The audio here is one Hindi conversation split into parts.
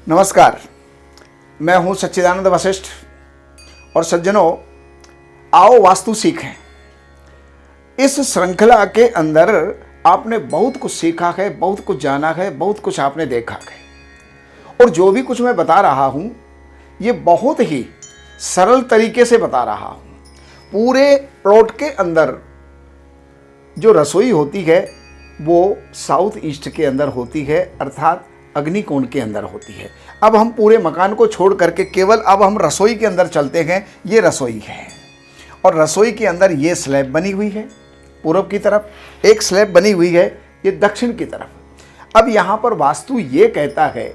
नमस्कार, मैं हूं सच्चिदानंद वशिष्ठ और सज्जनों, आओ वास्तु सीखें। इस श्रृंखला के अंदर आपने बहुत कुछ सीखा है, बहुत कुछ जाना है, बहुत कुछ आपने देखा है। और जो भी कुछ मैं बता रहा हूं ये बहुत ही सरल तरीके से बता रहा हूं। पूरे प्लॉट के अंदर जो रसोई होती है वो साउथ ईस्ट के अंदर होती है, अर्थात अग्निकोण के अंदर होती है। अब हम पूरे मकान को छोड़ करके केवल अब हम रसोई के अंदर चलते हैं। ये रसोई है और रसोई के अंदर ये स्लैब बनी हुई है पूर्व की तरफ, एक स्लैब बनी हुई है ये दक्षिण की तरफ। अब यहाँ पर वास्तु ये कहता है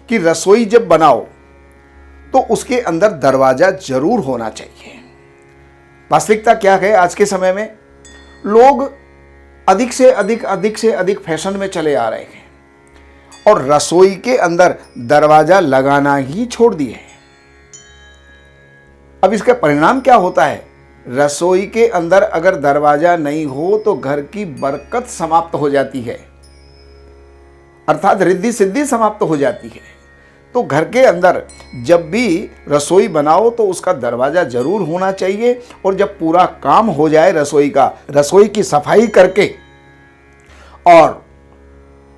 कि रसोई जब बनाओ तो उसके अंदर दरवाजा जरूर होना चाहिए। वास्तविकता क्या है, आज के समय में लोग अधिक से अधिक फैशन में चले आ रहे हैं और रसोई के अंदर दरवाजा लगाना ही छोड़ दिए। अब इसका परिणाम क्या होता है? रसोई के अंदर अगर दरवाजा नहीं हो तो घर की बरकत समाप्त हो जाती है, अर्थात रिद्धि सिद्धि समाप्त हो जाती है। तो घर के अंदर जब भी रसोई बनाओ तो उसका दरवाजा जरूर होना चाहिए। और जब पूरा काम हो जाए रसोई का, रसोई की सफाई करके और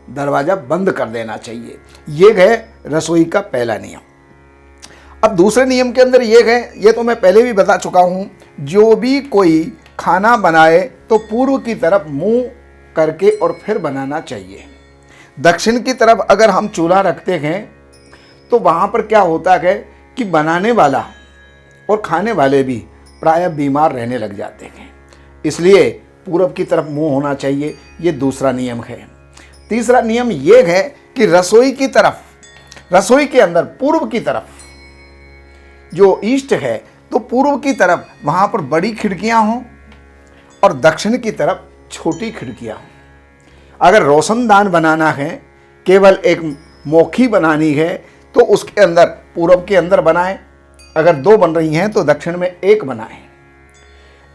दरवाजा बंद कर देना चाहिए। ये है रसोई का पहला नियम। अब दूसरे नियम के अंदर ये है, ये तो मैं पहले भी बता चुका हूं, जो भी कोई खाना बनाए तो पूर्व की तरफ मुंह करके और फिर बनाना चाहिए। दक्षिण की तरफ अगर हम चूल्हा रखते हैं तो वहां पर क्या होता है कि बनाने वाला और खाने वाले भी प्रायः बीमार रहने लग जाते हैं। इसलिए पूरब की तरफ मुंह होना चाहिए। ये दूसरा नियम है। तीसरा नियम यह है कि रसोई की तरफ, रसोई के अंदर पूर्व की तरफ जो ईस्ट है तो पूर्व की तरफ वहां पर बड़ी खिड़कियां हों और दक्षिण की तरफ छोटी खिड़कियां हों। अगर रोशनदान बनाना है, केवल एक मोखी बनानी है तो उसके अंदर पूर्व के अंदर बनाएं। अगर दो बन रही हैं तो दक्षिण में एक बनाएं।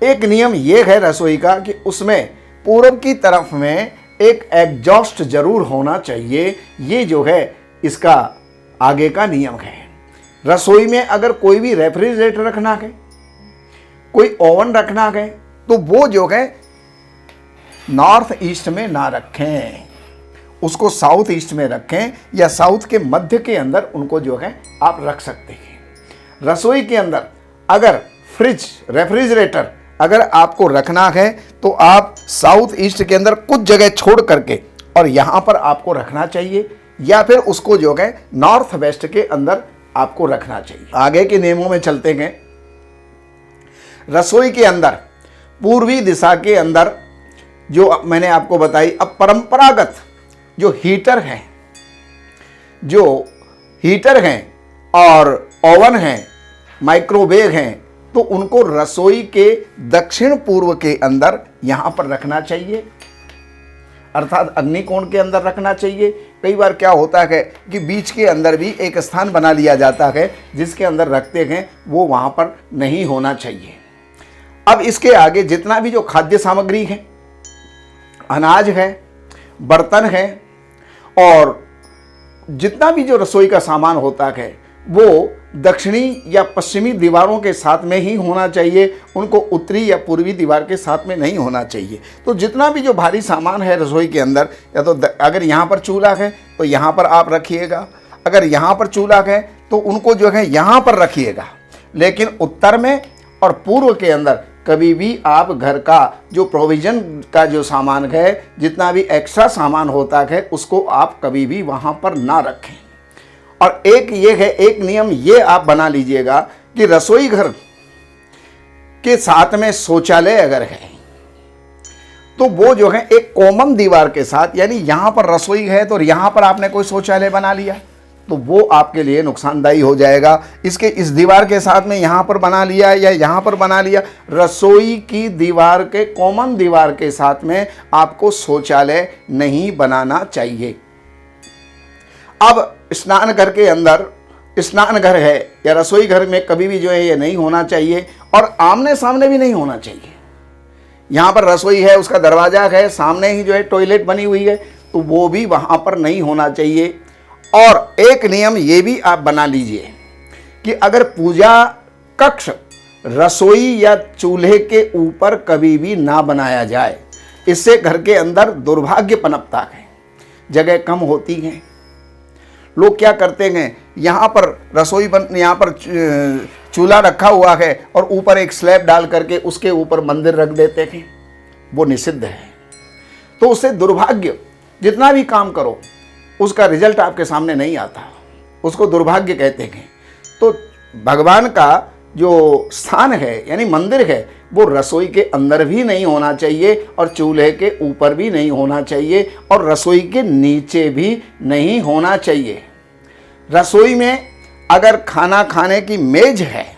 एक नियम यह है रसोई का कि उसमें पूर्व की तरफ में एक एग्जॉस्ट जरूर होना चाहिए। ये जो है इसका आगे का नियम है। रसोई में अगर कोई भी रेफ्रिजरेटर रखना है, कोई ओवन रखना है तो वो जो है नॉर्थ ईस्ट में ना रखें, उसको साउथ ईस्ट में रखें या साउथ के मध्य के अंदर उनको जो है आप रख सकते हैं। रसोई के अंदर अगर फ्रिज, रेफ्रिजरेटर अगर आपको रखना है तो आप साउथ ईस्ट के अंदर कुछ जगह छोड़ करके और यहाँ पर आपको रखना चाहिए, या फिर उसको जो है नॉर्थ वेस्ट के अंदर आपको रखना चाहिए। आगे के नियमों में चलते हैं। रसोई के अंदर पूर्वी दिशा के अंदर जो मैंने आपको बताई, अब परंपरागत जो हीटर हैं और ओवन हैं, माइक्रोवेव हैं, तो उनको रसोई के दक्षिण पूर्व के अंदर यहां पर रखना चाहिए, अर्थात अग्निकोण के अंदर रखना चाहिए। कई बार क्या होता है कि बीच के अंदर भी एक स्थान बना लिया जाता है जिसके अंदर रखते हैं, वो वहां पर नहीं होना चाहिए। अब इसके आगे जितना भी जो खाद्य सामग्री है, अनाज है, बर्तन है और जितना भी जो रसोई का सामान होता है वो दक्षिणी या पश्चिमी दीवारों के साथ में ही होना चाहिए, उनको उत्तरी या पूर्वी दीवार के साथ में नहीं होना चाहिए। तो जितना भी जो भारी सामान है रसोई के अंदर, या तो अगर यहाँ पर चूल्हा है तो यहाँ पर आप रखिएगा, अगर यहाँ पर चूल्हा है तो उनको जो है यहाँ पर रखिएगा। लेकिन उत्तर में और पूर्व के अंदर कभी भी आप घर का जो प्रोविज़न का जो सामान है, जितना भी एक्स्ट्रा सामान होता है, उसको आप कभी भी वहाँ पर ना रखें। और एक ये है, एक नियम ये आप बना लीजिएगा कि रसोई घर के साथ में शौचालय अगर है तो वो जो है एक कॉमन दीवार के साथ, यानी यहाँ पर रसोई है तो यहाँ पर आपने कोई शौचालय बना लिया तो वो आपके लिए नुकसानदायी हो जाएगा। इसके इस दीवार के साथ में यहाँ पर बना लिया या यहाँ पर बना लिया, रसोई की दीवार के कॉमन दीवार के साथ में आपको शौचालय नहीं बनाना चाहिए। अब स्नान घर के अंदर, स्नान घर है या रसोई घर में कभी भी जो है ये नहीं होना चाहिए और आमने सामने भी नहीं होना चाहिए। यहाँ पर रसोई है, उसका दरवाजा है, सामने ही जो है टॉयलेट बनी हुई है, तो वो भी वहाँ पर नहीं होना चाहिए। और एक नियम ये भी आप बना लीजिए कि अगर पूजा कक्ष रसोई या चूल्हे के ऊपर कभी भी ना बनाया जाए, इससे घर के अंदर दुर्भाग्य पनपता है, जगह कम होती है। लोग क्या करते हैं, यहाँ पर यहाँ पर चूल्हा रखा हुआ है और ऊपर एक स्लैब डाल करके उसके ऊपर मंदिर रख देते हैं, वो निषिद्ध है। तो उससे दुर्भाग्य, जितना भी काम करो उसका रिजल्ट आपके सामने नहीं आता, उसको दुर्भाग्य कहते हैं। तो भगवान का जो स्थान है यानी मंदिर है, वो रसोई के अंदर भी नहीं होना चाहिए और चूल्हे के ऊपर भी नहीं होना चाहिए और रसोई के नीचे भी नहीं होना चाहिए। रसोई में अगर खाना खाने की मेज है,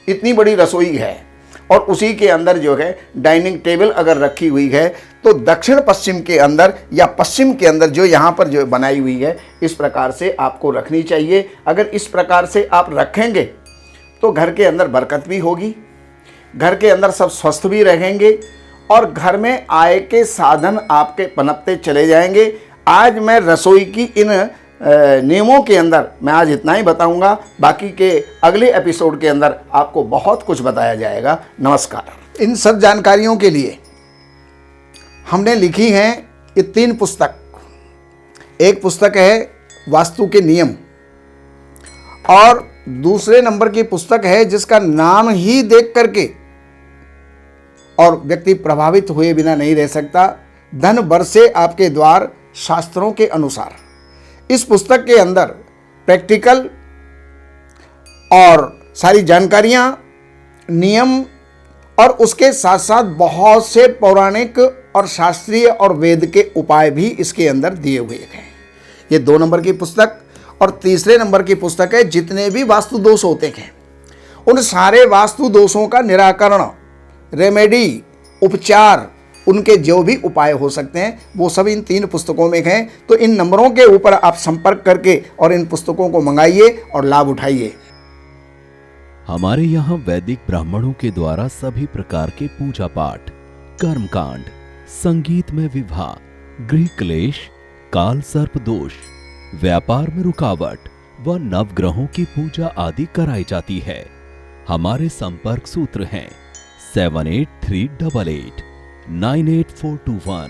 इतनी बड़ी रसोई है और उसी के अंदर जो है डाइनिंग टेबल अगर रखी हुई है, तो दक्षिण पश्चिम के अंदर या पश्चिम के अंदर जो यहाँ पर जो बनाई हुई है, इस प्रकार से आपको रखनी चाहिए। अगर इस प्रकार से आप रखेंगे तो घर के अंदर बरकत भी होगी, घर के अंदर सब स्वस्थ भी रहेंगे और घर में आय के साधन आपके पनपते चले जाएंगे। आज मैं रसोई की इन नियमों के अंदर मैं आज इतना ही बताऊंगा, बाकी के अगले एपिसोड के अंदर आपको बहुत कुछ बताया जाएगा। नमस्कार। इन सब जानकारियों के लिए हमने लिखी हैं ये 3 पुस्तक। एक पुस्तक है वास्तु के नियम और दूसरे नंबर की पुस्तक है जिसका नाम ही देख करके और व्यक्ति प्रभावित हुए बिना नहीं रह सकता, धन बरसे आपके द्वार शास्त्रों के अनुसार। इस पुस्तक के अंदर प्रैक्टिकल और सारी जानकारियां, नियम और उसके साथ साथ बहुत से पौराणिक और शास्त्रीय और वेद के उपाय भी इसके अंदर दिए हुए हैं। ये 2 नंबर की पुस्तक। और तीसरे नंबर की पुस्तक है जितने भी वास्तु दोष होते हैं उन सारे वास्तु दोषों का निराकरण, रेमेडी, उपचार, उनके जो भी उपाय हो सकते हैं वो सब इन 3 पुस्तकों में हैं। तो इन नंबरों के ऊपर आप संपर्क करके और इन पुस्तकों को मंगाइए और लाभ उठाइए। हमारे यहाँ वैदिक ब्राह्मणों के द्वारा सभी प्रकार के पूजा पाठ, कर्मकांड, संगीत में विवाह, गृह क्लेश, काल सर्प दोष, व्यापार में रुकावट व नवग्रहों की पूजा आदि कराई जाती है। हमारे संपर्क सूत्र हैं 7838898421।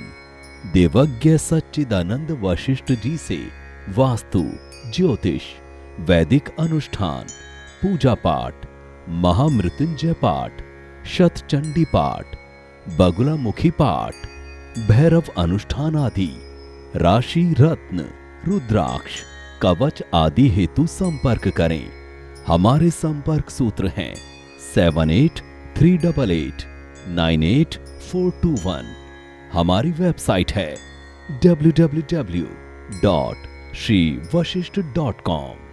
देवज्ञ सच्चिदानंद वशिष्ठ जी से वास्तु, ज्योतिष, वैदिक अनुष्ठान, पूजा पाठ, महामृत्युंजय पाठ, शतचंडी पाठ, बगुलामुखी पाठ, भैरव अनुष्ठान आदि, राशि रत्न, रुद्राक्ष, कवच आदि हेतु संपर्क करें। हमारे संपर्क सूत्र हैं 7838898421। हमारी वेबसाइट है www.shrivashishth.com।